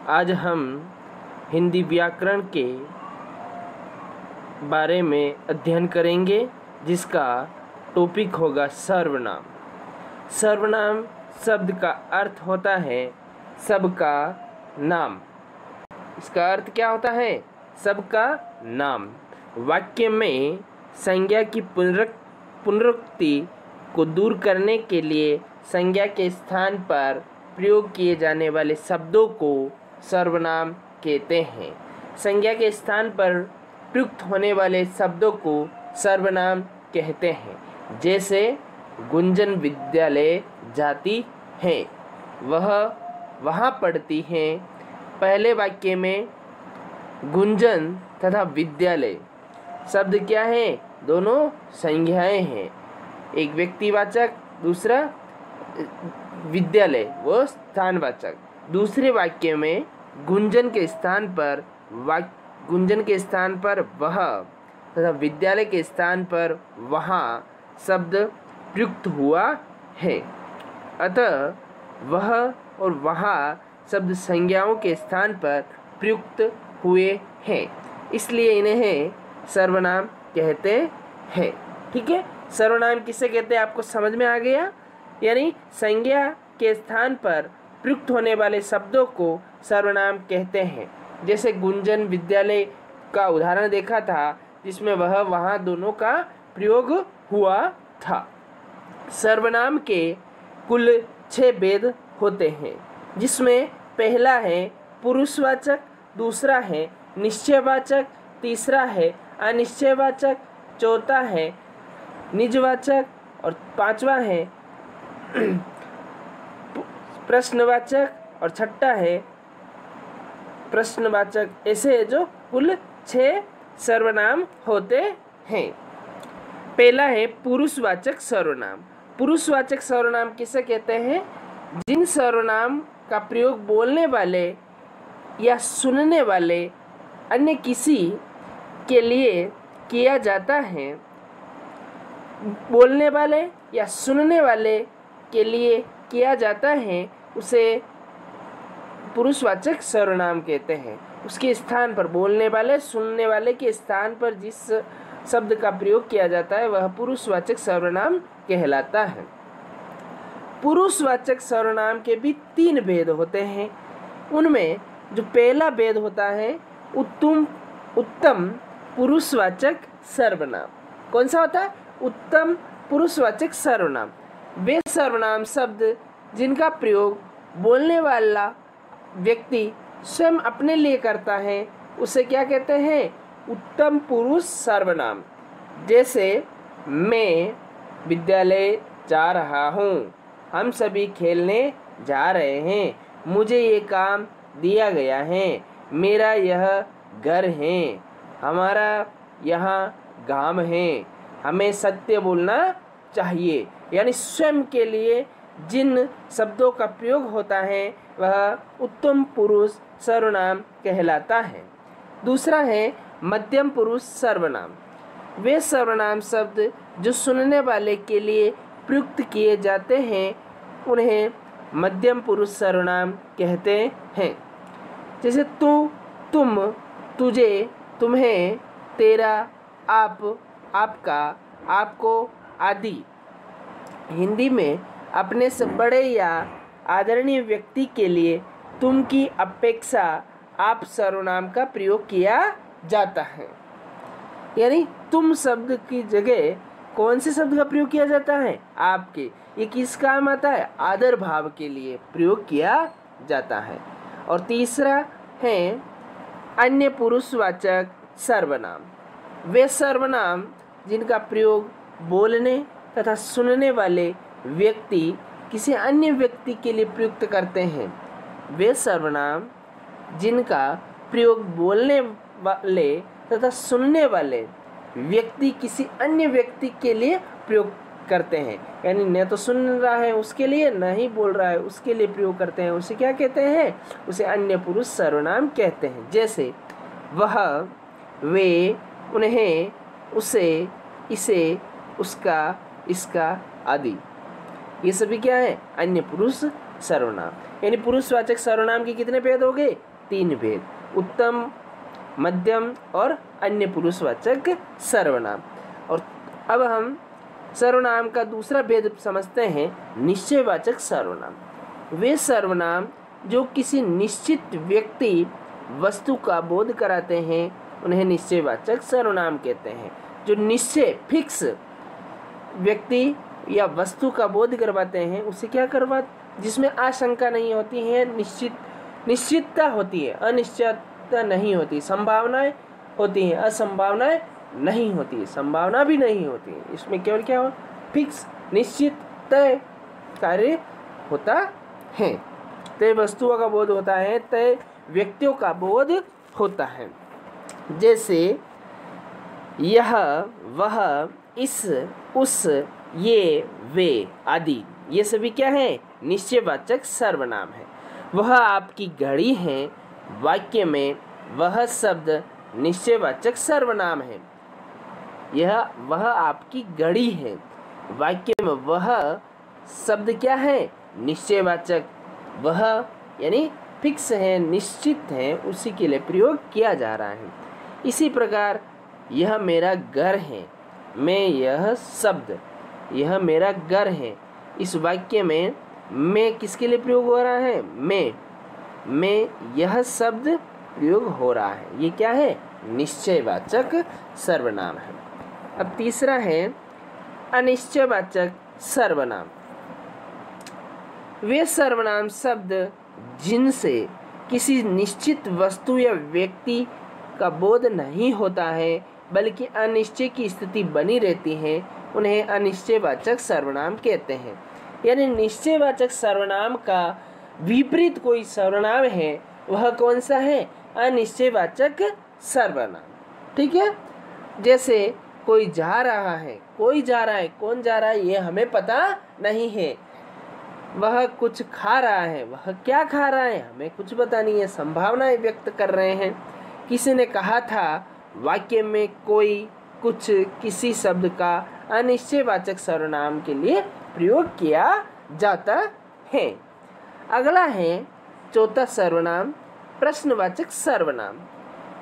आज हम हिंदी व्याकरण के बारे में अध्ययन करेंगे, जिसका टॉपिक होगा सर्वनाम। सर्वनाम शब्द का अर्थ होता है सबका नाम। इसका अर्थ क्या होता है? सबका नाम। वाक्य में संज्ञा की पुनरुक्ति को दूर करने के लिए संज्ञा के स्थान पर प्रयोग किए जाने वाले शब्दों को सर्वनाम कहते हैं। संज्ञा के स्थान पर प्रयुक्त होने वाले शब्दों को सर्वनाम कहते हैं। जैसे गुंजन विद्यालय जाती है, वह वहाँ पढ़ती हैं। पहले वाक्य में गुंजन तथा विद्यालय शब्द क्या है? दोनों संज्ञाएं हैं। एक व्यक्तिवाचक, दूसरा विद्यालय वो स्थानवाचक। दूसरे वाक्य में गुंजन के स्थान पर वह तथा विद्यालय के स्थान पर वहाँ शब्द प्रयुक्त हुआ है। अतः वह और वहाँ शब्द संज्ञाओं के स्थान पर प्रयुक्त हुए हैं, इसलिए इन्हें सर्वनाम कहते हैं। ठीक है, सर्वनाम किसे कहते हैं आपको समझ में आ गया? यानी संज्ञा के स्थान पर प्रयुक्त होने वाले शब्दों को सर्वनाम कहते हैं। जैसे गुंजन विद्यालय का उदाहरण देखा था, जिसमें वह वहाँ दोनों का प्रयोग हुआ था। सर्वनाम के कुल 6 भेद होते हैं, जिसमें पहला है पुरुषवाचक, दूसरा है निश्चयवाचक, तीसरा है अनिश्चयवाचक, चौथा है निजवाचक और पांचवा है प्रश्नवाचक और छठा है प्रश्नवाचक। ऐसे जो कुल 6 सर्वनाम होते हैं। पहला है पुरुषवाचक सर्वनाम। पुरुषवाचक सर्वनाम किसे कहते हैं? जिन सर्वनाम का प्रयोग बोलने वाले या सुनने वाले अन्य किसी के लिए किया जाता है। बोलने वाले या सुनने वाले के लिए किया जाता है, उसे पुरुषवाचक सर्वनाम कहते हैं। उसके स्थान पर बोलने वाले, सुनने वाले के स्थान पर जिस शब्द का प्रयोग किया जाता है, वह पुरुषवाचक सर्वनाम कहलाता है। पुरुषवाचक सर्वनाम के भी 3 भेद होते हैं। उनमें जो पहला भेद होता है उत्तम पुरुषवाचक सर्वनाम। कौन सा होता है? उत्तम पुरुषवाचक सर्वनाम। वे सर्वनाम शब्द जिनका प्रयोग बोलने वाला व्यक्ति स्वयं अपने लिए करता है, उसे क्या कहते हैं? उत्तम पुरुष सर्वनाम। जैसे मैं विद्यालय जा रहा हूँ, हम सभी खेलने जा रहे हैं, मुझे ये काम दिया गया है, मेरा यह घर है, हमारा यहाँ गांव है, हमें सत्य बोलना चाहिए। यानी स्वयं के लिए जिन शब्दों का प्रयोग होता है, वह उत्तम पुरुष सर्वनाम कहलाता है। दूसरा है मध्यम पुरुष सर्वनाम। वे सर्वनाम शब्द जो सुनने वाले के लिए प्रयुक्त किए जाते हैं, उन्हें मध्यम पुरुष सर्वनाम कहते हैं। जैसे तू, तुम, तुझे, तुम्हें, तेरा, आप, आपका, आपको आदि। हिंदी में अपने से बड़े या आदरणीय व्यक्ति के लिए तुम की अपेक्षा आप सर्वनाम का प्रयोग किया जाता है। यानी तुम शब्द की जगह कौन से शब्द का प्रयोग किया जाता है? आपके। ये किस काम आता है? आदर भाव के लिए प्रयोग किया जाता है। और तीसरा है अन्य पुरुषवाचक सर्वनाम। वे सर्वनाम जिनका प्रयोग बोलने तथा सुनने वाले व्यक्ति किसी अन्य व्यक्ति के लिए प्रयुक्त करते हैं। वे सर्वनाम जिनका प्रयोग बोलने वाले तथा सुनने वाले व्यक्ति किसी अन्य व्यक्ति के लिए प्रयोग करते हैं। यानी न तो सुन रहा है उसके लिए, न ही बोल रहा है उसके लिए प्रयोग करते हैं, उसे क्या कहते हैं? उसे अन्य पुरुष सर्वनाम कहते हैं। जैसे वह, वे, उन्हें, उसे, इसे, उसका, इसका आदि। ये सभी क्या है? अन्य पुरुष सर्वनाम। यानी पुरुषवाचक सर्वनाम के कितने भेद हो गए? तीन भेद, उत्तम, मध्यम और अन्य पुरुषवाचक सर्वनाम। और अब हम सर्वनाम का दूसरा भेद समझते हैं, निश्चयवाचक सर्वनाम। वे सर्वनाम जो किसी निश्चित व्यक्ति वस्तु का बोध कराते हैं उन्हें निश्चयवाचक सर्वनाम कहते हैं। जो निश्चय फिक्स व्यक्ति या वस्तु का बोध करवाते हैं उसे क्या करवा, जिसमें आशंका नहीं होती है, निश्चितता होती है, अनिश्चितता नहीं होती, संभावनाएं होती हैं, असंभावनाएं नहीं होती, संभावना भी नहीं होती है। इसमें केवल क्या हो, फिक्स निश्चित तय कार्य होता है, तय वस्तुओं का बोध होता है, तय व्यक्तियों का बोध होता है। जैसे यह, वह, इस, उस, ये, वे आदि, ये सभी क्या है, निश्चयवाचक सर्वनाम है। वह आपकी घड़ी है, वाक्य में वह शब्द निश्चयवाचक सर्वनाम है। यह, वह आपकी घड़ी है, वाक्य में वह शब्द क्या है, निश्चयवाचक। वह यानी फिक्स है, निश्चित है, उसी के लिए प्रयोग किया जा रहा है। इसी प्रकार यह मेरा घर है, मैं, यह शब्द, यह मेरा घर है, इस वाक्य में मैं किसके लिए प्रयोग हो रहा है, मैं, यह शब्द प्रयोग हो रहा है। ये क्या है, निश्चयवाचक सर्वनाम है। अब तीसरा है अनिश्चयवाचक सर्वनाम। वे सर्वनाम शब्द जिनसे किसी निश्चित वस्तु या व्यक्ति का बोध नहीं होता है बल्कि अनिश्चय की स्थिति बनी रहती है, उन्हें अनिश्चयवाचक सर्वनाम कहते हैं। यानी निश्चयवाचक सर्वनाम का विपरीत कोई सर्वनाम है, वह कौन सा है, अनिश्चयवाचक सर्वनाम। ठीक है, जैसे कोई जा रहा है, कोई जा रहा है, कौन जा रहा है ये हमें पता नहीं है। वह कुछ खा रहा है, वह क्या खा रहा है हमें कुछ पता नहीं है, संभावनाएं व्यक्त कर रहे हैं। किसी ने कहा था, वाक्य में कोई, कुछ, किसी शब्द का अनिश्चयवाचक सर्वनाम के लिए प्रयोग किया जाता है। अगला है चौथा सर्वनाम, प्रश्नवाचक सर्वनाम।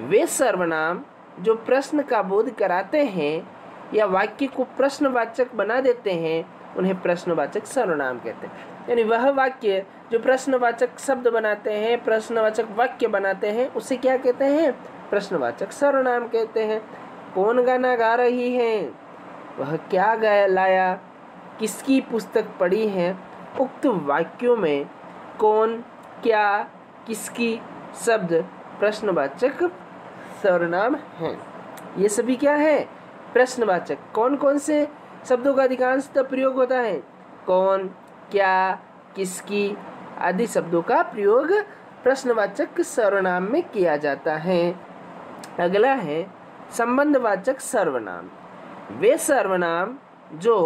वे सर्वनाम जो प्रश्न का बोध कराते हैं या वाक्य को प्रश्नवाचक बना देते हैं उन्हें प्रश्नवाचक सर्वनाम कहते हैं। यानी वह वाक्य जो प्रश्नवाचक शब्द बनाते हैं, प्रश्नवाचक वाक्य बनाते हैं, उसे क्या कहते हैं, प्रश्नवाचक सर्वनाम कहते हैं। कौन गाना गा रही है, वह क्या गाया लाया, किसकी पुस्तक पढ़ी है, उक्त वाक्यों में कौन, क्या, किसकी शब्द प्रश्नवाचक सर्वनाम हैं। ये सभी क्या है, प्रश्नवाचक। कौन कौन से शब्दों का अधिकांशतः प्रयोग होता है, कौन, क्या, किसकी आदि शब्दों का प्रयोग प्रश्नवाचक सर्वनाम में किया जाता है। अगला है संबंधवाचक सर्वनाम। वे सर्वनाम जो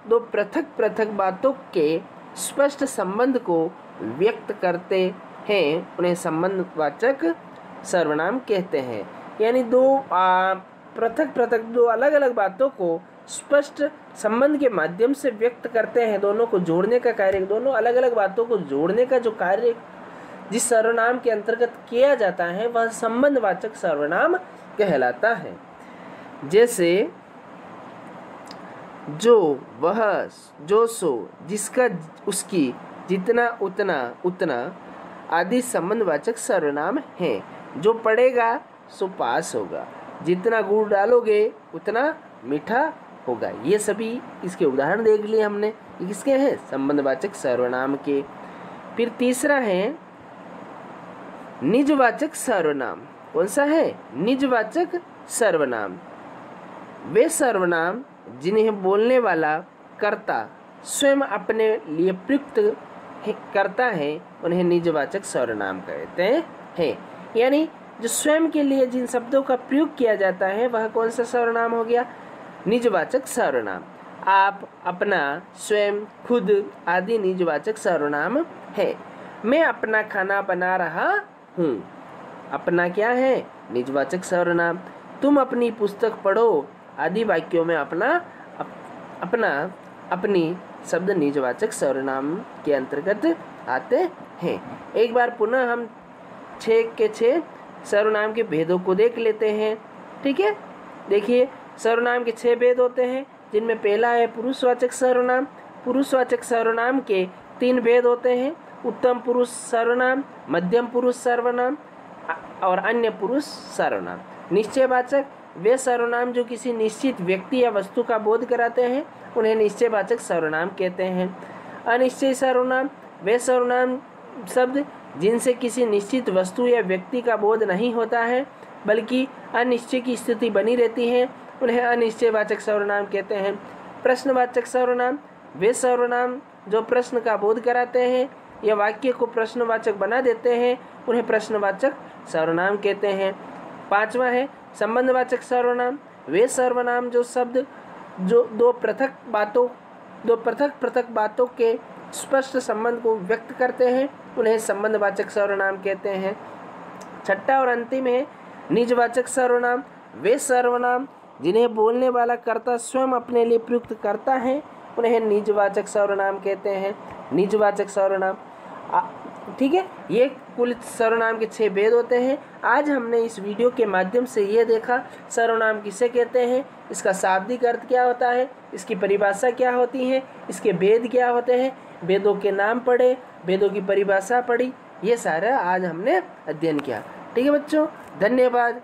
दो पृथक पृथक बातों के स्पष्ट संबंध को व्यक्त करते हैं उन्हें संबंधवाचक सर्वनाम कहते हैं। यानी दो पृथक पृथक, दो अलग अलग बातों को स्पष्ट संबंध के माध्यम से व्यक्त करते हैं, दोनों को जोड़ने का कार्य, दोनों अलग अलग बातों को जोड़ने का जो कार्य जिस सर्वनाम के अंतर्गत किया जाता है वह संबंधवाचक सर्वनाम कहलाता है। जैसे जो, वह, जो, सो, जिसका, उसकी, जितना, उतना, उतना आदि संबंधवाचक सर्वनाम हैं। जो पढ़ेगा सो पास होगा, जितना गुड़ डालोगे उतना मीठा होगा। ये सभी इसके उदाहरण देख लिए हमने, ये किसके हैं, संबंधवाचक सर्वनाम के। फिर तीसरा है निजवाचक सर्वनाम। कौन सा है, निजवाचक सर्वनाम। वे सर्वनाम जिन्हें बोलने वाला कर्ता स्वयं अपने लिए प्रयुक्त करता है उन्हें निजवाचक सर्वनाम कहते हैं। यानी जो स्वयं के लिए जिन शब्दों का प्रयोग किया जाता है वह कौन सा सर्वनाम हो गया, निजवाचक सर्वनाम। आप, अपना, स्वयं, खुद आदि निजवाचक सर्वनाम है। मैं अपना खाना बना रहा हूँ, अपना क्या है, निजवाचक सर्वनाम। तुम अपनी पुस्तक पढ़ो आदि वाक्यों में अपना, अपना, अपनी शब्द निजवाचक सर्वनाम के अंतर्गत आते हैं। एक बार पुनः हम 6 के 6 सर्वनाम के भेदों को देख लेते हैं। ठीक है, देखिए सर्वनाम के 6 भेद होते हैं, जिनमें पहला है पुरुषवाचक सर्वनाम। पुरुषवाचक सर्वनाम के 3 भेद होते हैं, उत्तम पुरुष सर्वनाम, मध्यम पुरुष सर्वनाम और अन्य पुरुष सर्वनाम। निश्चयवाचक वे सर्वनाम जो किसी निश्चित व्यक्ति या वस्तु का बोध कराते हैं, उन्हें निश्चयवाचक सर्वनाम कहते हैं। अनिश्चय सर्वनाम वे सर्वनाम शब्द जिनसे किसी निश्चित वस्तु या व्यक्ति का बोध नहीं होता है, बल्कि अनिश्चय की स्थिति बनी रहती है, उन्हें अनिश्चयवाचक सर्वनाम कहते हैं। प्रश्नवाचक सर्वनाम वे सर्वनाम जो प्रश्न का बोध कराते हैं या वाक्य को प्रश्नवाचक बना देते हैं, उन्हें प्रश्नवाचक सर्वनाम कहते हैं। 5वां है संबंधवाचक सर्वनाम वे सर्वनाम जो शब्द जो दो पृथक पृथक बातों के स्पष्ट संबंध को व्यक्त करते हैं, उन्हें संबंधवाचक सर्वनाम कहते हैं। 6वां और अंतिम है निजवाचक सर्वनाम वे सर्वनाम जिन्हें बोलने वाला कर्ता स्वयं अपने लिए प्रयुक्त करता है, उन्हें निजवाचक सर्वनाम कहते हैं। निजवाचक सर्वनाम ठीक है, ये कुल सर्वनाम के 6 भेद होते हैं। आज हमने इस वीडियो के माध्यम से ये देखा सर्वनाम किसे कहते हैं, इसका शाब्दिक अर्थ क्या होता है, इसकी परिभाषा क्या होती है, इसके भेद क्या होते हैं, भेदों के नाम पढ़े, भेदों की परिभाषा पढ़ी, ये सारा आज हमने अध्ययन किया। ठीक है बच्चों, धन्यवाद।